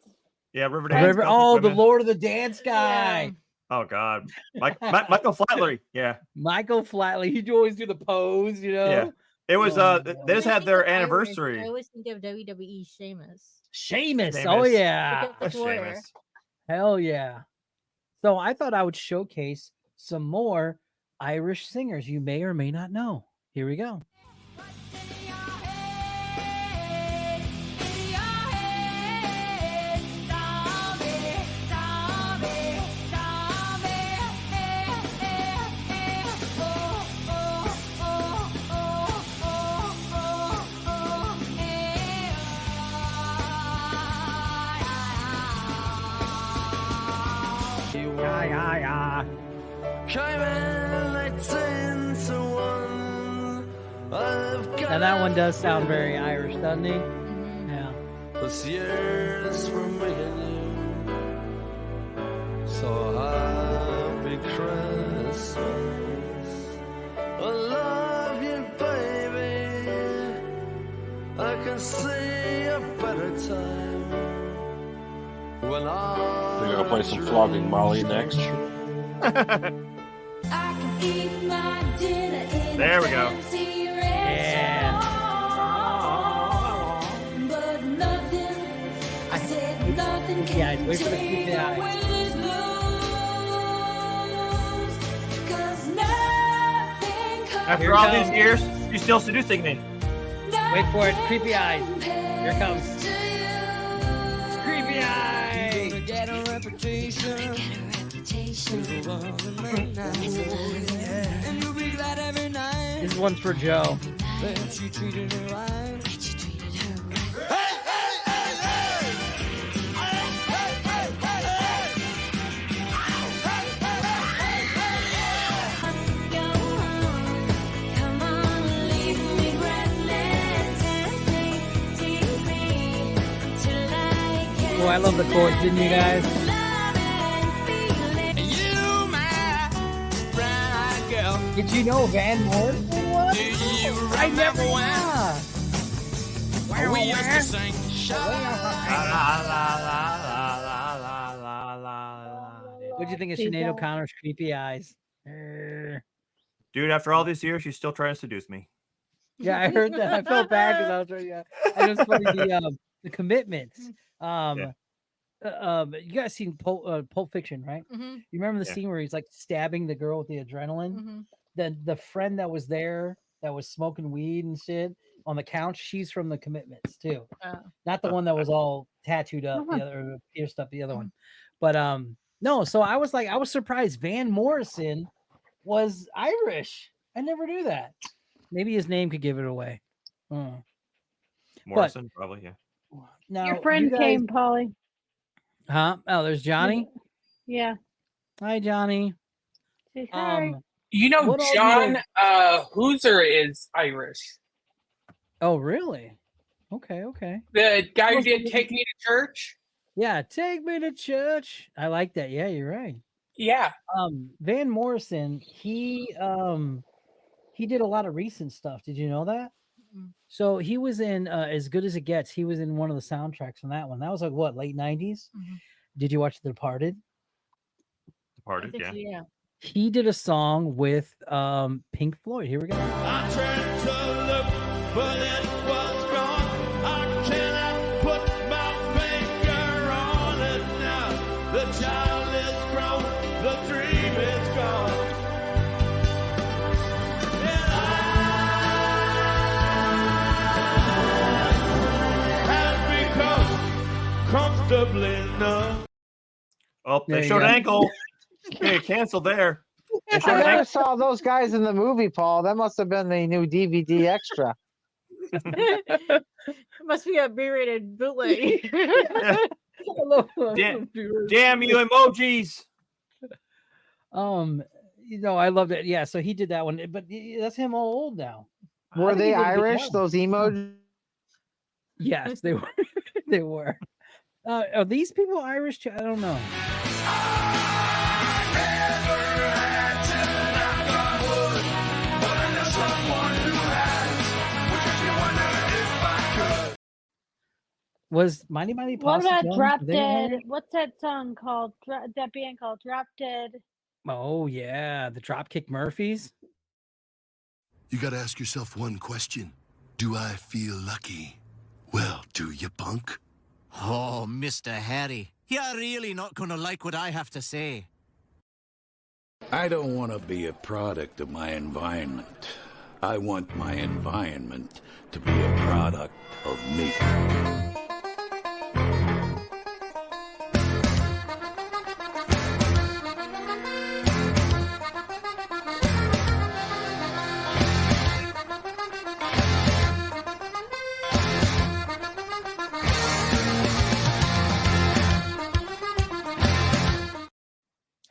Yeah, Riverdance. Oh, the women. Lord of the Dance guy. Yeah. Oh God, Michael Flatley. Yeah, Michael Flatley. He'd always do the pose, you know. Yeah, it was. They just had their anniversary. I always think of WWE Sheamus. Sheamus. Oh yeah. Sheamus. Hell yeah. So I thought I would showcase some more Irish singers you may or may not know. Here we go. Now that one does sound very Irish, doesn't he? Yeah. This year's for me and you. So happy Christmas. I love you, baby. I can see a better time when We're gonna play some Flogging Molly next. There we go. Yeah. Yeah, wait for the creepy eyes. After all these years, you're still seducing me. Wait for it. Creepy eyes. Here it comes. Creepy eyes. Get a reputation. And you'll be glad every night. This one's for Joe. That you treated her right. Oh, I love the chords, didn't you guys? Did you know Van Morrison was? I never We used to sing. What'd you think of Sinead O'Connor's creepy eyes? Dude, after all these years, she's still trying to seduce me. Yeah, I heard that. I felt bad because I was trying. Yeah, and it was funny the commitments. You guys seen Pulp Fiction, right? Mm-hmm. You remember the scene where he's like stabbing the girl with the adrenaline? Mm-hmm. Then the friend that was there that was smoking weed and shit on the couch, she's from the Commitments too. Not the one that was all tattooed up, the other or pierced up, the other one. But no, so I was surprised Van Morrison was Irish. I never knew that. Maybe his name could give it away. Morrison, probably, yeah. Now, Your friend came, Polly. Huh? Oh, there's Johnny. Yeah. Hi, Johnny. Say hi. You know, what all John do Hooser is Irish. Oh, really? Okay. The guy who did Take Me to Church. Yeah, Take Me to Church. I like that. Yeah, you're right. Yeah. Van Morrison, he did a lot of recent stuff. Did you know that? So he was in As Good as It Gets. He was in one of the soundtracks on that one. That was like what, late 90s? Mm-hmm. Did you watch The Departed? Departed, yeah. So, yeah. He did a song with Pink Floyd. Here we go. I tried to look, but it was gone. I cannot put my finger on it now. The child is grown, the dream is gone. And I have become comfortably numb. Oh, There they you showed go. ankle. They canceled there. They I showed never ankle. saw those guys in the movie, Paul. That must have been the new DVD extra. It must be a B-rated bootleg. Damn you emojis. You know, I loved it. Yeah, so he did that one, but that's him all old now. Were I think they he did a good Irish? job. Those emojis? Yes, they were. They were. Are these people Irish too? I don't know. Was Mighty Mighty What Posse about Jones, Drop were they Dead? Irish? What's that song called? That band called Drop Dead. Oh yeah, the Dropkick Murphys. You gotta ask yourself one question. Do I feel lucky? Well, do you, punk? Oh, Mr. Harry, you're really not gonna like what I have to say. I don't want to be a product of my environment. I want my environment to be a product of me.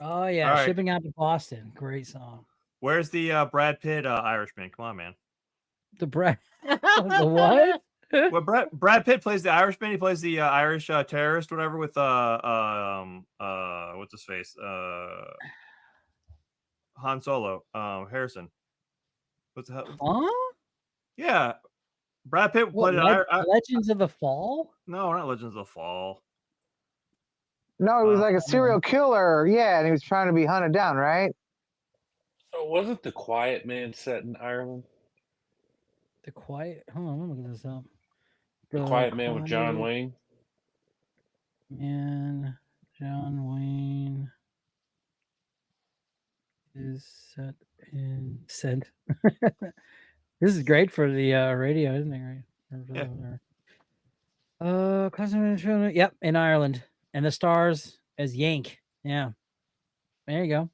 Oh yeah, All right. Shipping Out to Boston. Great song. Where's the Brad Pitt Irishman? Come on, man. The Brad. The what? Well, Brad Pitt plays the Irishman. He plays the Irish terrorist, whatever. With what's his face? Han Solo. Harrison. What's the hell? Huh? Yeah, Brad Pitt What, played Legends of the Fall? No, not Legends of the Fall. No, he was like a serial killer. Yeah, and he was trying to be hunted down, right? Wasn't The Quiet Man set in Ireland? The Quiet. Hold on, let me look this up. The Quiet Man with John Wayne. Man, John Wayne is set in sent. This is great for the radio, isn't it? Right? Yeah. Yep, in Ireland, and the stars as Yank. Yeah, there you go.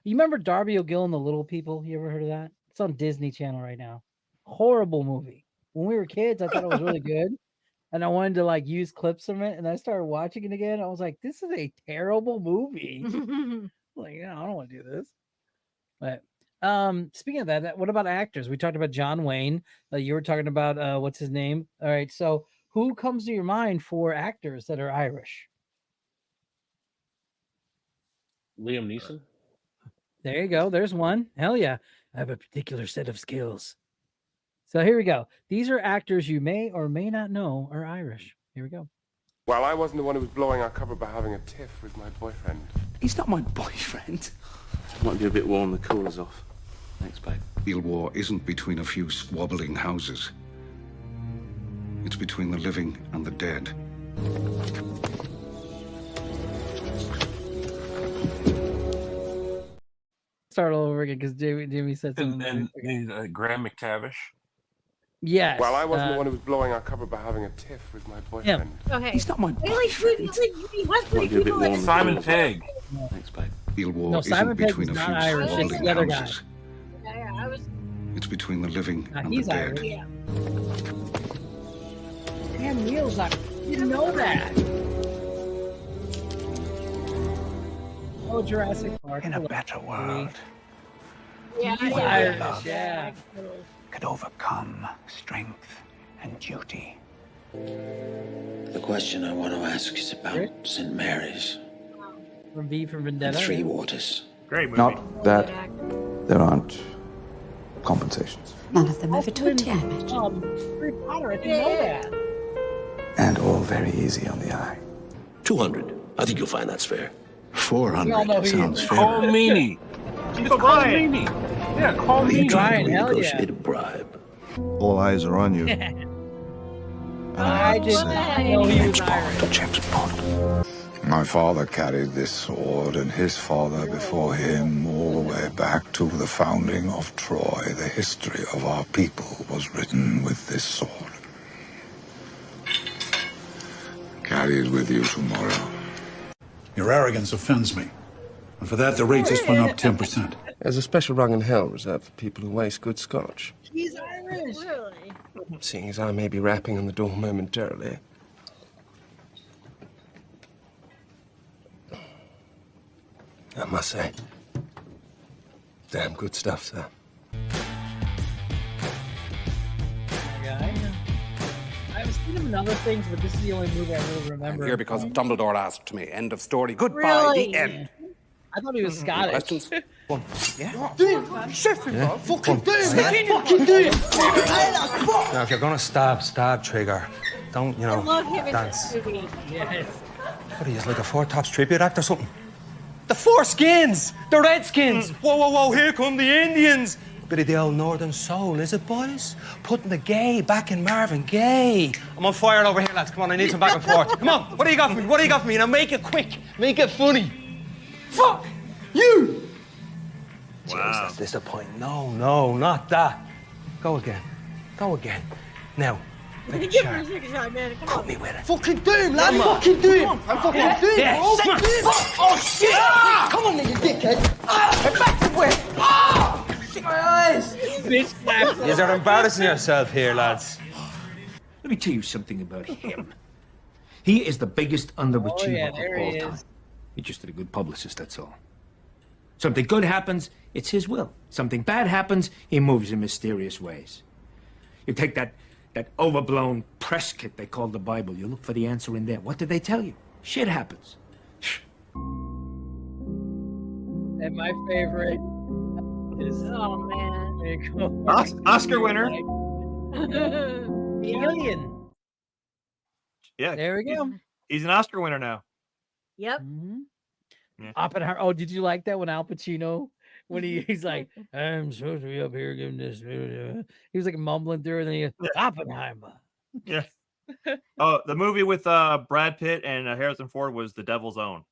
You remember Darby O'Gill and the Little People? You ever heard of that? It's on Disney Channel right now. Horrible movie. When we were kids, I thought it was really good, and I wanted to like use clips from it, and I started watching it again. I was like, "This is a terrible movie." Like, yeah, I don't want to do this. But speaking of that, what about actors? We talked about John Wayne. You were talking about what's his name? All right, so who comes to your mind for actors that are Irish? Liam Neeson. There you go. There's one. Hell yeah. I have a particular set of skills. So here we go. These are actors you may or may not know are Irish. Here we go. Well, I wasn't the one who was blowing our cover by having a tiff with my boyfriend. He's not my boyfriend. Might be a bit warm, the cooler's off. Thanks, babe. Real war isn't between a few squabbling houses. It's between the living and the dead. Start all over again because Jimmy said something. And Graham McTavish. Yes. Well, I wasn't the one who was blowing our cover by having a tiff with my boyfriend. Okay. He's not my boyfriend. Simon Pegg. Thanks, babe. Real war No, isn't Simon Pegg between is a not few Irish. It's squabbling the other guy. houses. Yeah, I was. It's between the living and the He's dead. Irish. Yeah. Damn, Neil's not. You didn't know that. Oh, Jurassic Park. In a better world, Yeah, He's yeah, Irish. yeah. Yeah. could overcome strength and duty. The question I want to ask is about St. Mary's From V for and Vendetta. Three Waters. Great movie. Not that there aren't compensations. None of them over 20, I imagine. Harry Potter, I didn't know that. And all very easy on the eye. 200. I think you'll find that's fair. We all know 400 who sounds he is. fair. Call Meany. She's Call Brian. Meany. Yeah, call Are you Meany. trying to Brian, hell renegotiate yeah. a bribe? All eyes are on you. I didn't know he was Irish. My father carried this sword, and his father before him, all the way back to the founding of Troy. The history of our people was written with this sword. Carry it with you tomorrow. Your arrogance offends me. And for that, the rate just went up 10%. There's a special rung in hell reserved for people who waste good scotch. He's Irish. Really? Seeing as I may be rapping on the door momentarily. I must say, damn good stuff, sir. I've seen him in other things, but this is the only movie I really remember. I'm here because Dumbledore asked me. End of story. Goodbye. Really? The end. I thought he was Scottish. Questions? Yeah? Fucking do it, fucking do it! Now, if you're gonna stab Trigger. Don't, I love him in dance. this movie. Yes. What are you, like a Four Tops tribute act or something? The Four Skins! The Redskins! Whoa, whoa, whoa, here come the Indians! Bit of the old northern soul, is it, boys? Putting the gay back in Marvin Gaye. I'm on fire over here, lads. Come on, I need some back and forth. Come on, what do you got for me? What do you got for me? Now make it quick. Make it funny. Fuck you! Jeez, that's disappointing. No, not that. Go again. Now, Give take a me a shot. second shot, man. Come Cut on. me with it. Fucking do him, lad! Come on. Fucking do him! Come on. Fucking Yeah, do him! yeah, Oh, come on. fuck. Oh, shit! Ah! Come on, nigga, dickhead! Ah! Back the way! Ah! Shit, my eyes! Bitch slaps him. You're embarrassing yourself here, lads. Let me tell you something about him. He is the biggest underachiever of there all he time. is. He's just a good publicist, that's all. Something good happens, it's his will. Something bad happens, he moves in mysterious ways. You take that overblown press kit they call the Bible, you look for the answer in there. What did they tell you? Shit happens. And my favorite is Oh, man. Oscar winner. Alien. Yeah. There we go. He's an Oscar winner now. Yep. Oppenheimer. Oh, did you like that when Al Pacino when he's like, I'm supposed to be up here giving this. He was like mumbling through, and then he goes, Oppenheimer. Yeah. Oh, the movie with Brad Pitt and Harrison Ford was The Devil's Own.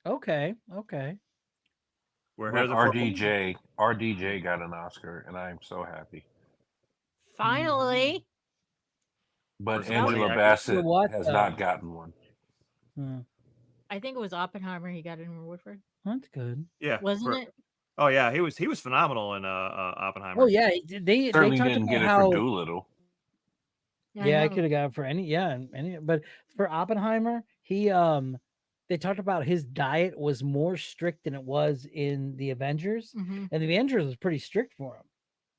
Okay. Where But Harrison RDJ got an Oscar, and I'm so happy. Finally. But For supporting Angela actor. Bassett What, has not gotten one. I think it was Oppenheimer he got in Woodford. That's good. Yeah. Wasn't it? Oh yeah, he was phenomenal in Oppenheimer. Oh yeah, they Certainly talked didn't about get it how for Doolittle. yeah, I could have got it for any but for Oppenheimer, he they talked about his diet was more strict than it was in the Avengers, Mhm. and the Avengers was pretty strict for him.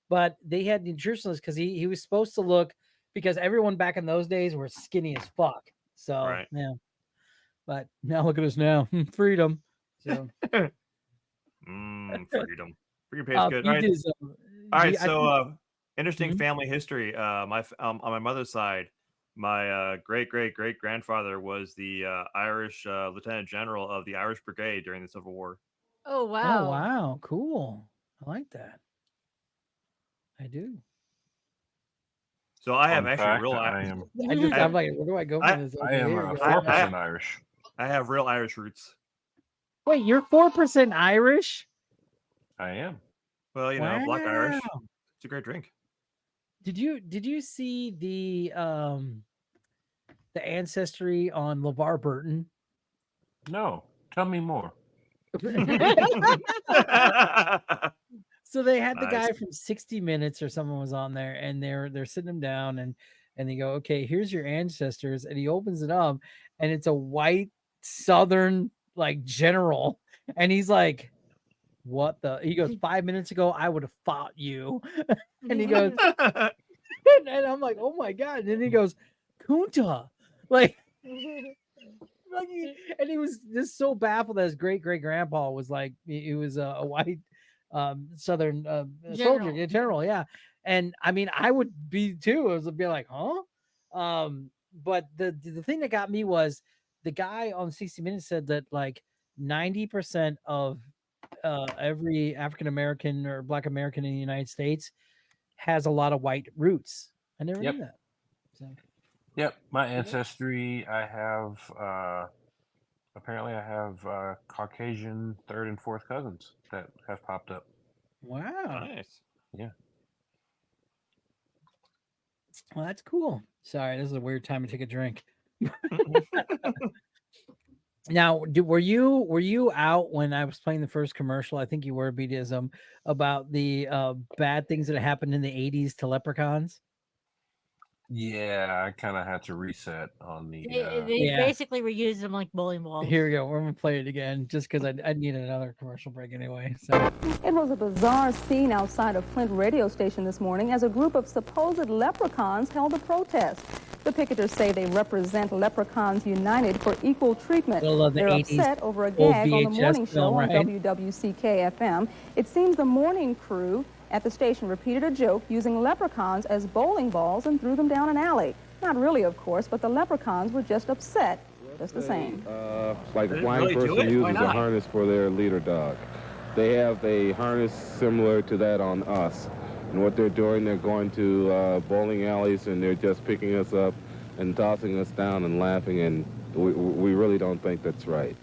But they had nutritionists because he was supposed to look, because everyone back in those days were skinny as fuck. So Right. yeah. But now look at us now. Freedom. So freedom. Freedom tastes good. you All right. did All right. I So interesting Mhm. family history. On my mother's side, my great grandfather was the Irish Lieutenant General of the Irish Brigade during the Civil War. Oh Oh wow. wow, cool. I like that. I do. So I have Fun actually fact, real. I'm I'm like, where do I go from this? I Okay, am here we go. 4% Irish. I have real Irish roots. Wait, you're 4% Irish? I am. Well, Black Irish. Wow. It's a great drink. Did you see the ancestry on LeVar Burton? No, tell me more. So they had the Nice. guy from 60 Minutes or someone was on there, and they're sitting him down, and they go, okay, here's your ancestors, and he opens it up, and it's a white Southern like general, and he's like, what the? He goes, 5 minutes ago I would have fought you, and he goes, and I'm like, oh my god, and then he goes, Kunta, like. And he was just so baffled that his great grandpa was like, he was a white Southern soldier, general, yeah. And I mean, I would be too. I was be like, huh? But the thing that got me was the guy on 60 Minutes said that like 90% of every African American or Black American in the United States has a lot of white roots. I never Yep. knew that. So. Yep, my ancestry, I have apparently I have Caucasian third and fourth cousins that have popped up. Wow. Nice. Yeah. Well, that's cool. Sorry, this is a weird time to take a drink. Now, were you out when I was playing the first commercial? I think you were, BDism, about the bad things that happened in the 80s to leprechauns. Yeah, I kind of had to reset on the. They basically reused them like bowling balls. Here we go. We're gonna play it again just because I need another commercial break anyway. So it was a bizarre scene outside of Flint radio station this morning as a group of supposed leprechauns held a protest. The picketers say they represent Leprechauns United for equal treatment. They're upset over a gag on the morning show on WWCK-FM. It seems the morning crew at the station repeated a joke using leprechauns as bowling balls and threw them down an alley. Not really, of course, but the leprechauns were just upset, just the same. Like a blind person uses a harness for their leader dog. They have a harness similar to that on us. And what they're doing, they're going to bowling alleys and they're just picking us up and tossing us down and laughing, and we really don't think that's right.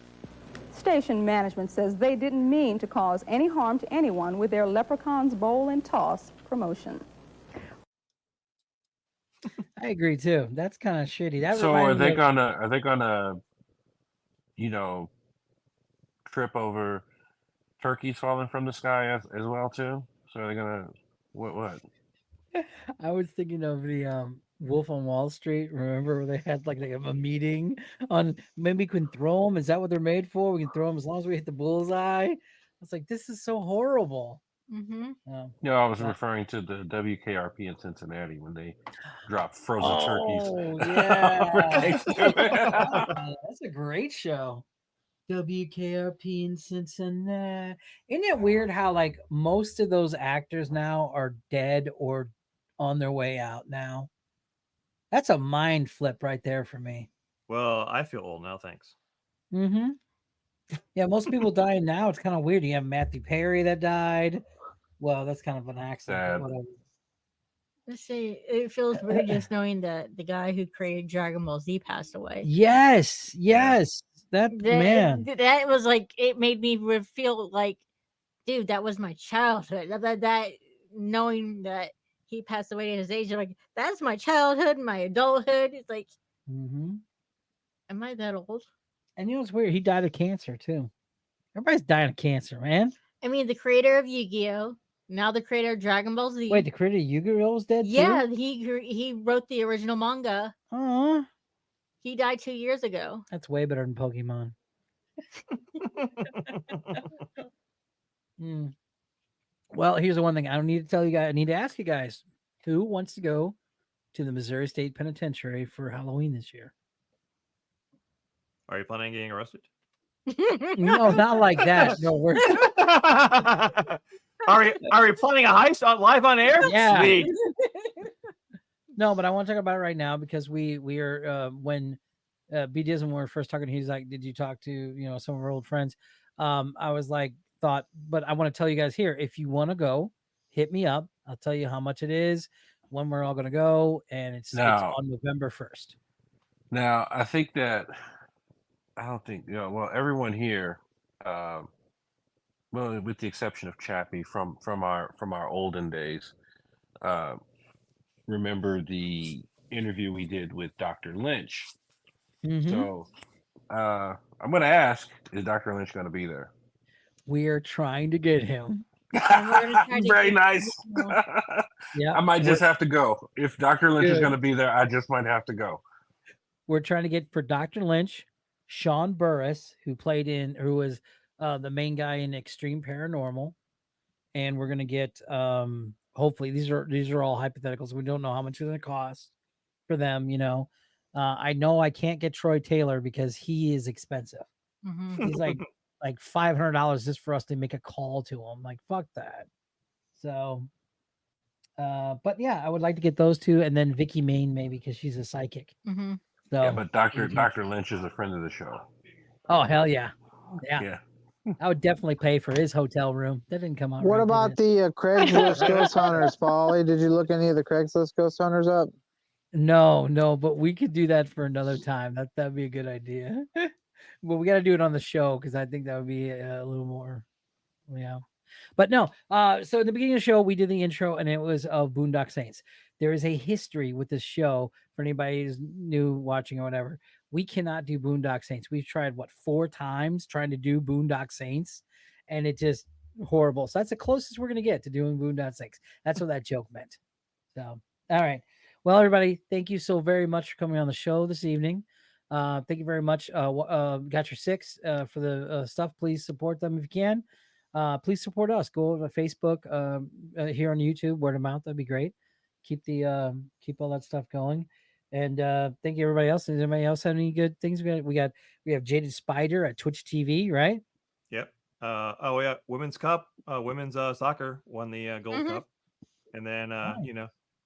Station management says they didn't mean to cause any harm to anyone with their Leprechauns Bowl and Toss promotion. I agree too. That's kind of shitty. That So are they gonna, trip over turkeys falling from the sky as well too? So are they gonna what? I was thinking of the Wolf on Wall Street. Remember where they had like a meeting on maybe we can throw them. Is that what they're made for? We can throw them as long as we hit the bullseye. I was like, this is so horrible. Mm-hmm. No, I was referring to the WKRP in Cincinnati when they dropped frozen turkeys. Yeah. That's a great show. WKRP in Cincinnati. Isn't it weird how like most of those actors now are dead or on their way out now? That's a mind flip right there for me. Well, I feel old now, thanks. Mm-hmm. Yeah, most people dying now. It's kind of weird. You have Matthew Perry that died. Well, that's kind of an accident. But whatever. Let's see. It feels weird just knowing that the guy who created Dragon Ball Z passed away. Yes. That man. That was like, it made me feel like, dude, that was my childhood. That knowing that he passed away at his age, like, that's my childhood, my adulthood. It's like, am I that old? And you know what's weird? He died of cancer too. Everybody's dying of cancer, man. I mean, the creator of Yu-Gi-Oh! Now the creator of Dragon Ball Z. Wait, the creator of Yu-Gi-Oh! Is dead too? Yeah, he wrote the original manga. Oh, he died 2 years ago. That's way better than Pokemon. Well, here's the one thing I don't need to tell you guys. I need to ask you guys: who wants to go to the Missouri State Penitentiary for Halloween this year? Are you planning on getting arrested? No, not like that. No, we're. Are we planning a heist live on air? Yeah. Sweet. No, but I want to talk about it right now because we are when B Diz when we were first talking, he's like, "Did you talk to some of our old friends?" I was like, but I want to tell you guys here. If you want to go, hit me up. I'll tell you how much it is, when we're all going to go, and it's on November 1st. Now, I think that everyone here, well, with the exception of Chappie from our olden days, remember the interview we did with Dr. Lynch. So I'm going to ask, is Dr. Lynch going to be there? We are trying to get him. Very nice. Yeah, I might just have to go. If Dr. Lynch is going to be there, I just might have to go. We're trying to get for Dr. Lynch, Sean Burris, who was the main guy in Extreme Paranormal, and we're gonna get hopefully these are all hypotheticals. We don't know how much it's gonna cost for them. I know I can't get Troy Taylor because he is expensive. He's like $500 just for us to make a call to him. Like, fuck that. So, but yeah, I would like to get those two, and then Vicky Main maybe because she's a psychic. So, yeah, but Dr. Lynch is a friend of the show. Oh hell yeah. I would definitely pay for his hotel room. That didn't come out. What right, about the Craigslist Ghost Hunters, Polly? Did you look any of the Craigslist Ghost Hunters up? No, but we could do that for another time. That'd be a good idea. Well, we got to do it on the show because I think that would be a little more, But no, so in the beginning of the show, we did the intro, and it was of Boondock Saints. There is a history with this show for anybody who's new watching or whatever. We cannot do Boondock Saints. We've tried 4 times trying to do Boondock Saints, and it just horrible. So that's the closest we're gonna get to doing Boondock Saints. That's what that joke meant. So, all right. Well, everybody, thank you so very much for coming on the show this evening. Thank you very much. Got your 6 for the stuff. Please support them if you can. Please support us. Go over to Facebook here on YouTube, word of mouth. That'd be great. Keep all that stuff going. And thank you everybody else. Does anybody else have any good things? We have Jaded Spider at Twitch TV, right? Yep. Women's Cup, women's soccer won the Gold Cup, and then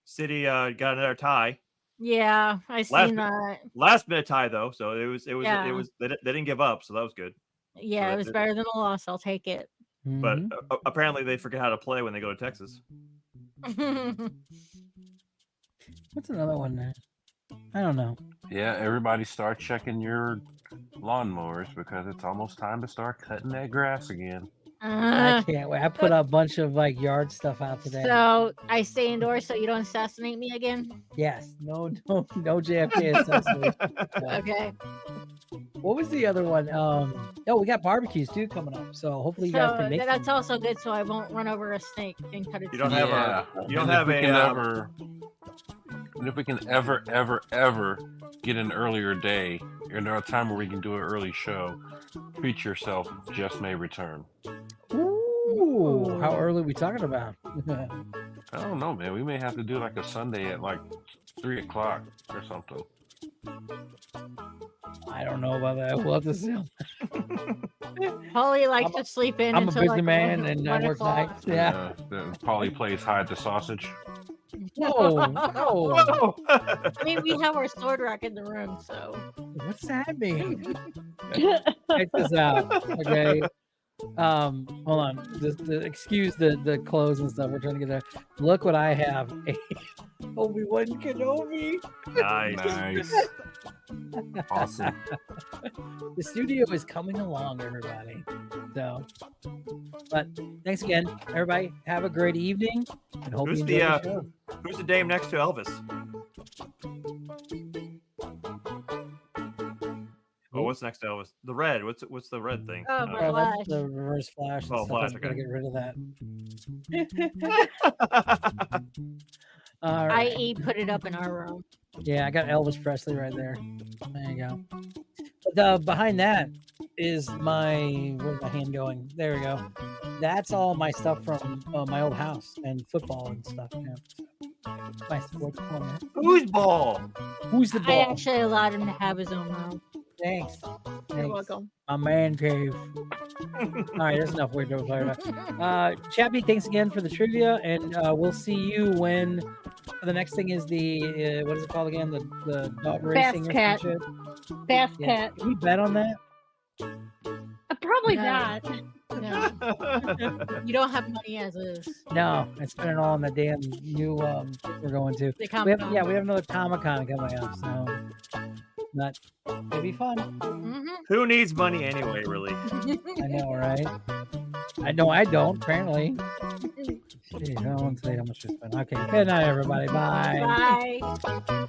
City got another tie. Yeah, I seen that. Last minute tie though, so it was they didn't give up, so that was good. Yeah, so it was better than a loss. I'll take it. But apparently they forget how to play when they go to Texas. What's another one there? I don't know. Yeah, everybody start checking your lawnmowers because it's almost time to start cutting that grass again. I can't wait. I put a bunch of yard stuff out today. So I stay indoors so you don't assassinate me again? Yes. No JFK assassination. Okay. What was the other one? We got barbecues too coming up. So hopefully you guys can make that's also good so I won't run over a snake and cut it. And if we can ever get an earlier day, a time where we can do an early show, treat yourself, Just May return. Ooh, how early are we talking about? I don't know, man. We may have to do a Sunday at 3 o'clock or something. I don't know about that. We'll have to see. Polly likes to sleep in. I'm a busy man and I work nights. Yeah. Polly plays hide the sausage. No. I mean, we have our sword rack in the room, so. What's that mean? Check this out. Okay. Hold on. Just excuse the clothes and stuff. We're trying to get there. Look what I have. Obi-Wan Kenobi. Nice. Awesome. The studio is coming along, everybody. So, but thanks again, everybody. Have a great evening. And hope Who's you enjoy the show. Who's the dame next to Elvis? Oh, what's next to Elvis? The red. What's the red thing? Oh, that's the reverse flash. Oh, flash. Gotta get rid of that. I.e. put it up in our room. Yeah, I got Elvis Presley right there. There you go. But behind that is where's my hand going? There we go. That's all my stuff from my old house and football and stuff. Yeah. My sports corner. Who's ball? Who's the ball? I actually allowed him to have his own room. Thanks. You're welcome. My man cave. All right, there's enough weird to play about. Chappie, thanks again for the trivia, and we'll see you when the next thing is the what is it called again? The dog racing or Cat. some shit. Fast Cat. Can we bet on that? Probably No. not. No. You don't have money as is. No, I spent it all on the damn new we're going to. The Comic-Con. We have another Comic-Con coming up, so but it'll be fun. Mm-hmm. Who needs money anyway, really? I know, right? I know I don't, apparently. Jeez, I don't want to say how much we spent. Okay, good night, everybody. Bye. Bye.